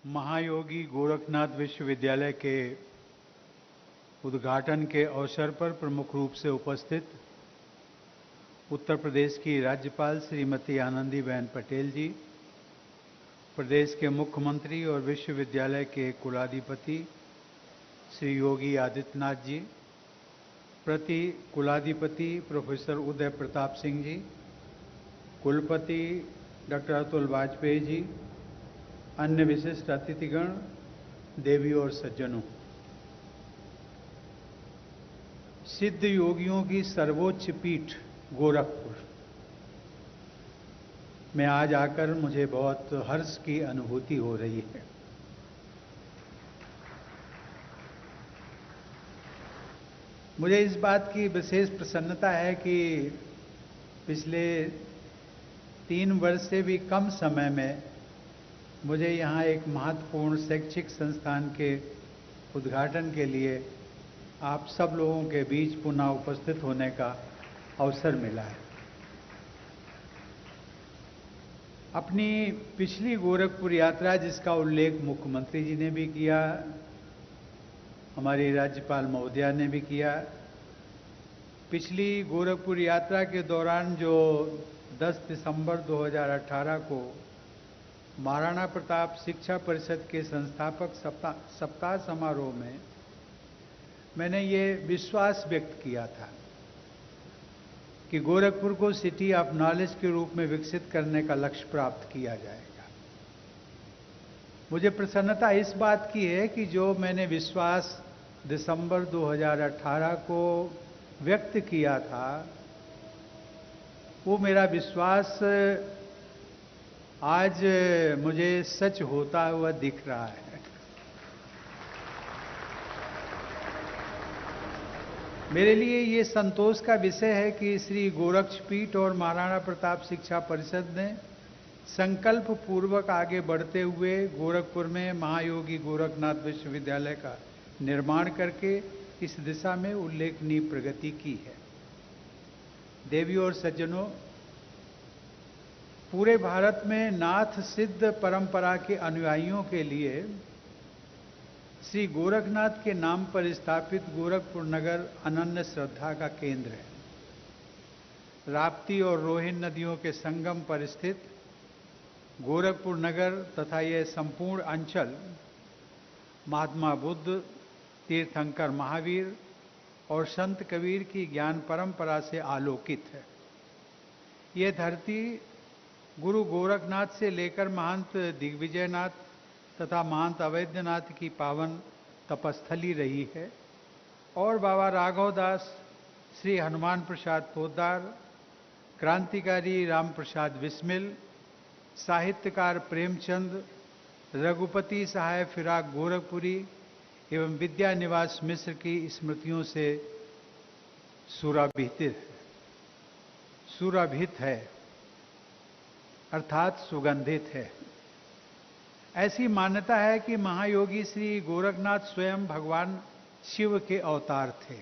महायोगी गोरखनाथ विश्वविद्यालय के उद्घाटन के अवसर पर प्रमुख रूप से उपस्थित उत्तर प्रदेश की राज्यपाल श्रीमती आनंदीबेन पटेल जी, प्रदेश के मुख्यमंत्री और विश्वविद्यालय के कुलाधिपति श्री योगी आदित्यनाथ जी, प्रति कुलाधिपति प्रोफेसर उदय प्रताप सिंह जी, कुलपति डॉक्टर अतुल वाजपेयी जी, अन्य विशिष्ट अतिथिगण, देवी और सज्जनों, सिद्ध योगियों की सर्वोच्च पीठ गोरखपुर में आज आकर मुझे बहुत हर्ष की अनुभूति हो रही है। मुझे इस बात की विशेष प्रसन्नता है कि पिछले 3 वर्ष से भी कम समय में मुझे यहाँ एक महत्वपूर्ण शैक्षिक संस्थान के उद्घाटन के लिए आप सब लोगों के बीच पुनः उपस्थित होने का अवसर मिला है। अपनी पिछली गोरखपुर यात्रा, जिसका उल्लेख मुख्यमंत्री जी ने भी किया, हमारी राज्यपाल महोदया ने भी किया, पिछली गोरखपुर यात्रा के दौरान जो 10 दिसंबर 2018 को महाराणा प्रताप शिक्षा परिषद के संस्थापक सप्ताह समारोह में मैंने ये विश्वास व्यक्त किया था कि गोरखपुर को सिटी ऑफ नॉलेज के रूप में विकसित करने का लक्ष्य प्राप्त किया जाएगा। मुझे प्रसन्नता इस बात की है कि जो मैंने विश्वास दिसंबर 2018 को व्यक्त किया था, वो मेरा विश्वास आज मुझे सच होता हुआ दिख रहा है। मेरे लिए ये संतोष का विषय है कि श्री गोरक्षपीठ और महाराणा प्रताप शिक्षा परिषद ने संकल्प पूर्वक आगे बढ़ते हुए गोरखपुर में महायोगी गोरखनाथ विश्वविद्यालय का निर्माण करके इस दिशा में उल्लेखनीय प्रगति की है। देवी और सज्जनों, पूरे भारत में नाथ सिद्ध परंपरा के अनुयायियों के लिए श्री गोरखनाथ के नाम पर स्थापित गोरखपुर नगर अनन्य श्रद्धा का केंद्र है। राप्ती और रोहिन नदियों के संगम पर स्थित गोरखपुर नगर तथा यह संपूर्ण अंचल महात्मा बुद्ध, तीर्थंकर महावीर और संत कबीर की ज्ञान परंपरा से आलोकित है। यह धरती गुरु गोरखनाथ से लेकर महंत दिग्विजयनाथ तथा महंत अवैधनाथ की पावन तपस्थली रही है और बाबा राघव दास, श्री हनुमान प्रसाद पोद्दार, क्रांतिकारी राम प्रसाद बिस्मिल, साहित्यकार प्रेमचंद, रघुपति सहाय फिराक गोरखपुरी एवं विद्यानिवास मिश्र की स्मृतियों से सुरभित है, अर्थात सुगंधित है। ऐसी मान्यता है कि महायोगी श्री गोरखनाथ स्वयं भगवान शिव के अवतार थे।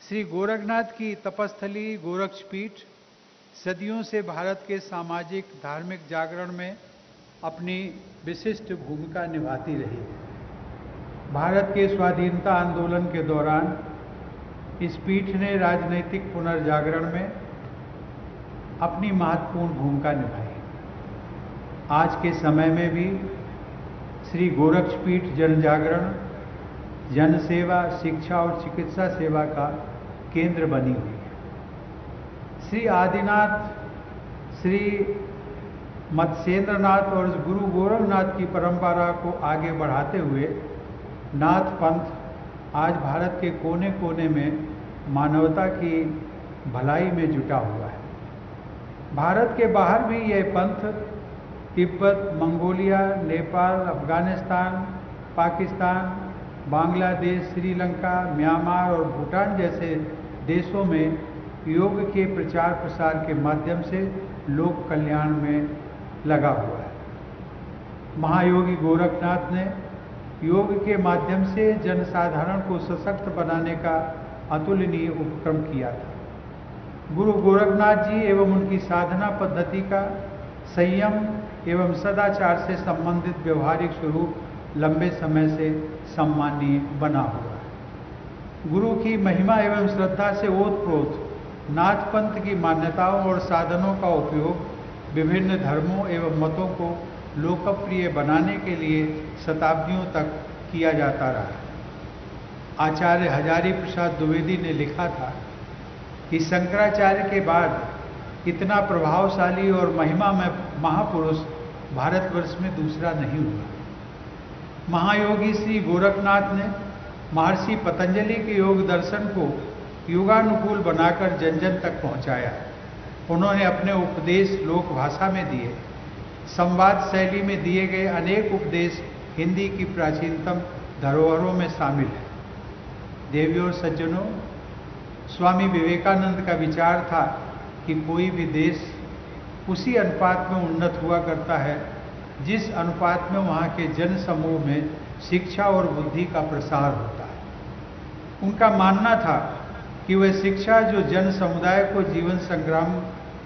श्री गोरखनाथ की तपस्थली गोरक्षपीठ सदियों से भारत के सामाजिक धार्मिक जागरण में अपनी विशिष्ट भूमिका निभाती रही है। भारत के स्वाधीनता आंदोलन के दौरान इस पीठ ने राजनीतिक पुनर्जागरण में अपनी महत्वपूर्ण भूमिका निभाई। आज के समय में भी श्री गोरक्षपीठ जनजागरण, जनसेवा, शिक्षा और चिकित्सा सेवा का केंद्र बनी हुई है। श्री आदिनाथ, श्री मत्स्येंद्रनाथ और गुरु गोरखनाथ की परंपरा को आगे बढ़ाते हुए नाथ पंथ आज भारत के कोने कोने में मानवता की भलाई में जुटा हुआ है। भारत के बाहर भी यह पंथ तिब्बत, मंगोलिया, नेपाल, अफगानिस्तान, पाकिस्तान, बांग्लादेश, श्रीलंका, म्यांमार और भूटान जैसे देशों में योग के प्रचार प्रसार के माध्यम से लोक कल्याण में लगा हुआ है। महायोगी गोरखनाथ ने योग के माध्यम से जनसाधारण को सशक्त बनाने का अतुलनीय उपक्रम किया था। गुरु गोरखनाथ जी एवं उनकी साधना पद्धति का संयम, एवं सदाचार से संबंधित व्यवहारिक स्वरूप लंबे समय से सम्माननीय बना हुआ है। गुरु की महिमा एवं श्रद्धा से ओतप्रोत नाथ पंथ की मान्यताओं और साधनों का उपयोग विभिन्न धर्मों एवं मतों को लोकप्रिय बनाने के लिए शताब्दियों तक किया जाता रहा। आचार्य हजारी प्रसाद द्विवेदी ने लिखा था कि शंकराचार्य के बाद इतना प्रभावशाली और महिमा में महापुरुष भारतवर्ष में दूसरा नहीं हुआ। महायोगी श्री गोरखनाथ ने महर्षि पतंजलि के योग दर्शन को युगानुकूल बनाकर जन जन तक पहुंचाया। उन्होंने अपने उपदेश लोक भाषा में दिए। संवाद शैली में दिए गए अनेक उपदेश हिंदी की प्राचीनतम धरोहरों में शामिल है। देवियों और सज्जनों, स्वामी विवेकानंद का विचार था कि कोई भी देश उसी अनुपात में उन्नत हुआ करता है जिस अनुपात में वहाँ के जन समूह में शिक्षा और बुद्धि का प्रसार होता है। उनका मानना था कि वह शिक्षा जो जन समुदाय को जीवन संग्राम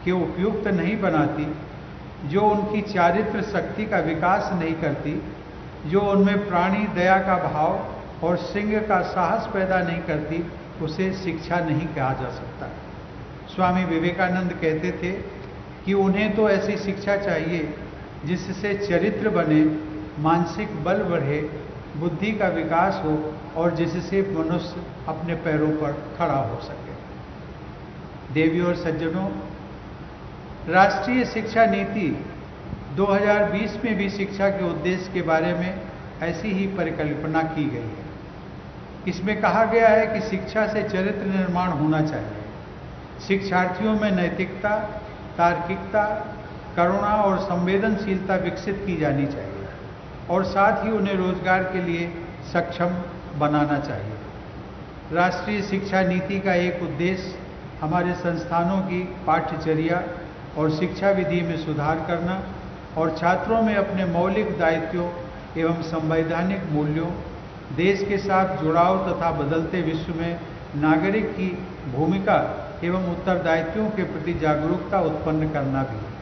के उपयुक्त नहीं बनाती, जो उनकी चारित्र शक्ति का विकास नहीं करती, जो उनमें प्राणी दया का भाव और सिंह का साहस पैदा नहीं करती, उसे शिक्षा नहीं कहा जा सकता। स्वामी विवेकानंद कहते थे कि उन्हें तो ऐसी शिक्षा चाहिए जिससे चरित्र बने, मानसिक बल बढ़े, बुद्धि का विकास हो और जिससे मनुष्य अपने पैरों पर खड़ा हो सके। देवियों और सज्जनों, राष्ट्रीय शिक्षा नीति 2020 में भी शिक्षा के उद्देश्य के बारे में ऐसी ही परिकल्पना की गई है। इसमें कहा गया है कि शिक्षा से चरित्र निर्माण होना चाहिए। शिक्षार्थियों में नैतिकता, तार्किकता, करुणा और संवेदनशीलता विकसित की जानी चाहिए और साथ ही उन्हें रोजगार के लिए सक्षम बनाना चाहिए। राष्ट्रीय शिक्षा नीति का एक उद्देश्य हमारे संस्थानों की पाठ्यचर्या और शिक्षा विधि में सुधार करना और छात्रों में अपने मौलिक दायित्वों एवं संवैधानिक मूल्यों, देश के साथ जुड़ाव तथा बदलते विश्व में नागरिक की भूमिका एवं उत्तरदायित्वों के प्रति जागरूकता उत्पन्न करना भी है।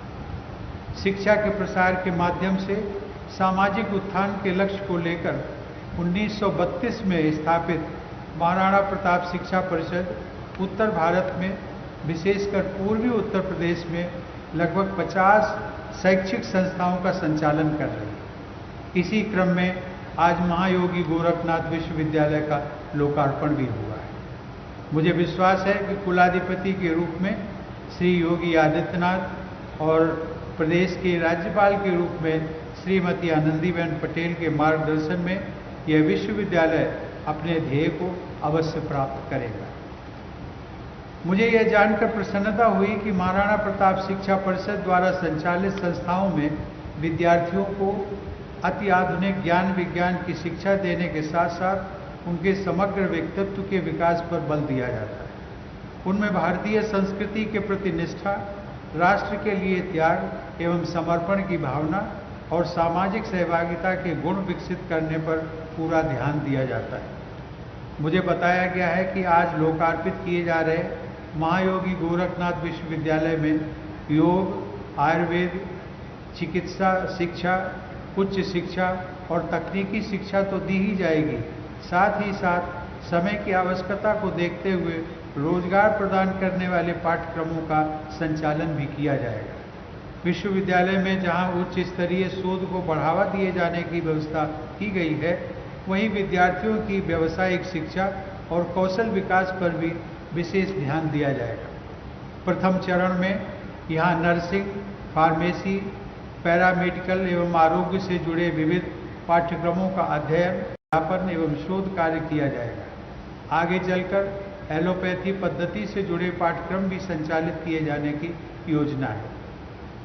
शिक्षा के प्रसार के माध्यम से सामाजिक उत्थान के लक्ष्य को लेकर 1932 में स्थापित महाराणा प्रताप शिक्षा परिषद उत्तर भारत में, विशेषकर पूर्वी उत्तर प्रदेश में लगभग 50 शैक्षिक संस्थाओं का संचालन कर रही है। इसी क्रम में आज महायोगी गोरखनाथ विश्वविद्यालय का लोकार्पण भी हुआ है। मुझे विश्वास है कि कुलाधिपति के रूप में श्री योगी आदित्यनाथ और प्रदेश के राज्यपाल के रूप में श्रीमती आनंदीबेन पटेल के मार्गदर्शन में यह विश्वविद्यालय अपने ध्येय को अवश्य प्राप्त करेगा। मुझे यह जानकर प्रसन्नता हुई कि महाराणा प्रताप शिक्षा परिषद द्वारा संचालित संस्थाओं में विद्यार्थियों को अति आधुनिक ज्ञान विज्ञान की शिक्षा देने के साथ साथ उनके समग्र व्यक्तित्व के विकास पर बल दिया जाता है। उनमें भारतीय संस्कृति के प्रति निष्ठा, राष्ट्र के लिए त्याग एवं समर्पण की भावना और सामाजिक सहभागिता के गुण विकसित करने पर पूरा ध्यान दिया जाता है। मुझे बताया गया है कि आज लोकार्पित किए जा रहे महायोगी गोरखनाथ विश्वविद्यालय में योग, आयुर्वेद, चिकित्सा शिक्षा, उच्च शिक्षा और तकनीकी शिक्षा तो दी ही जाएगी, साथ ही साथ समय की आवश्यकता को देखते हुए रोजगार प्रदान करने वाले पाठ्यक्रमों का संचालन भी किया जाएगा। विश्वविद्यालय में जहां उच्च स्तरीय शोध को बढ़ावा दिए जाने की व्यवस्था की गई है, वहीं विद्यार्थियों की व्यावसायिक शिक्षा और कौशल विकास पर भी विशेष ध्यान दिया जाएगा। प्रथम चरण में यहाँ नर्सिंग, फार्मेसी, पैरामेडिकल एवं आरोग्य से जुड़े विविध पाठ्यक्रमों का अध्ययन, अध्यापन एवं शोध कार्य किया जाएगा। आगे चलकर एलोपैथी पद्धति से जुड़े पाठ्यक्रम भी संचालित किए जाने की योजना है।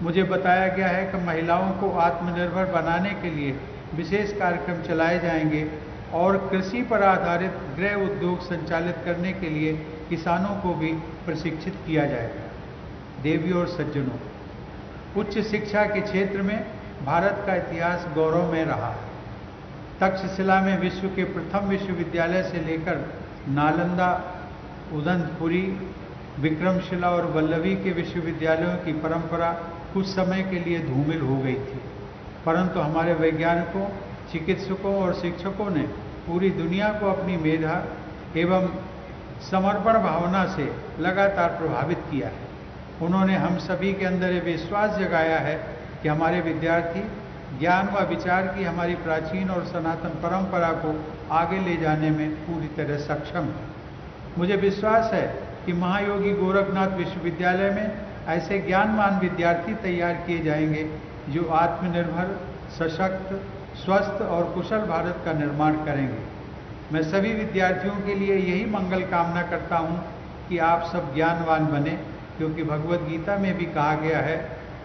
मुझे बताया गया है कि महिलाओं को आत्मनिर्भर बनाने के लिए विशेष कार्यक्रम चलाए जाएंगे और कृषि पर आधारित गृह उद्योग संचालित करने के लिए किसानों को भी प्रशिक्षित किया जाएगा। देवियों और सज्जनों, उच्च शिक्षा के क्षेत्र में भारत का इतिहास गौरवमय रहा है। तक्षशिला में विश्व के प्रथम विश्वविद्यालय से लेकर नालंदा, उदंतपुरी, विक्रमशिला और वल्लभी के विश्वविद्यालयों की परंपरा कुछ समय के लिए धूमिल हो गई थी। परंतु हमारे वैज्ञानिकों, चिकित्सकों और शिक्षकों ने पूरी दुनिया को अपनी मेधा एवं समर्पण भावना से लगातार प्रभावित किया है। उन्होंने हम सभी के अंदर ये विश्वास जगाया है कि हमारे विद्यार्थी ज्ञान व विचार की हमारी प्राचीन और सनातन परंपरा को आगे ले जाने में पूरी तरह सक्षम है। मुझे विश्वास है कि महायोगी गोरखनाथ विश्वविद्यालय में ऐसे ज्ञानवान विद्यार्थी तैयार किए जाएंगे जो आत्मनिर्भर, सशक्त, स्वस्थ और कुशल भारत का निर्माण करेंगे। मैं सभी विद्यार्थियों के लिए यही मंगल कामना करता हूं कि आप सब ज्ञानवान बने, क्योंकि भगवद गीता में भी कहा गया है,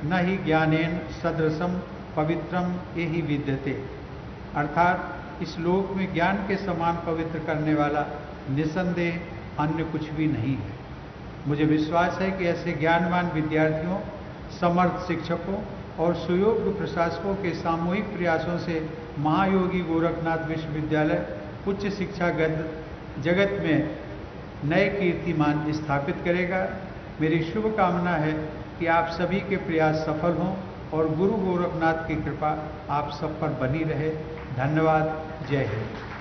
न ही ज्ञानेन सदृशम पवित्रम एहि विद्यते, अर्थात इस लोक में ज्ञान के समान पवित्र करने वाला निसंदेह अन्य कुछ भी नहीं है। मुझे विश्वास है कि ऐसे ज्ञानवान विद्यार्थियों, समर्थ शिक्षकों और सुयोग्य प्रशासकों के सामूहिक प्रयासों से महायोगी गोरखनाथ विश्वविद्यालय उच्च शिक्षा जगत में नए कीर्तिमान स्थापित करेगा। मेरी शुभकामना है कि आप सभी के प्रयास सफल हों और गुरु गोरखनाथ की कृपा आप सब पर बनी रहे। धन्यवाद। जय हिंद।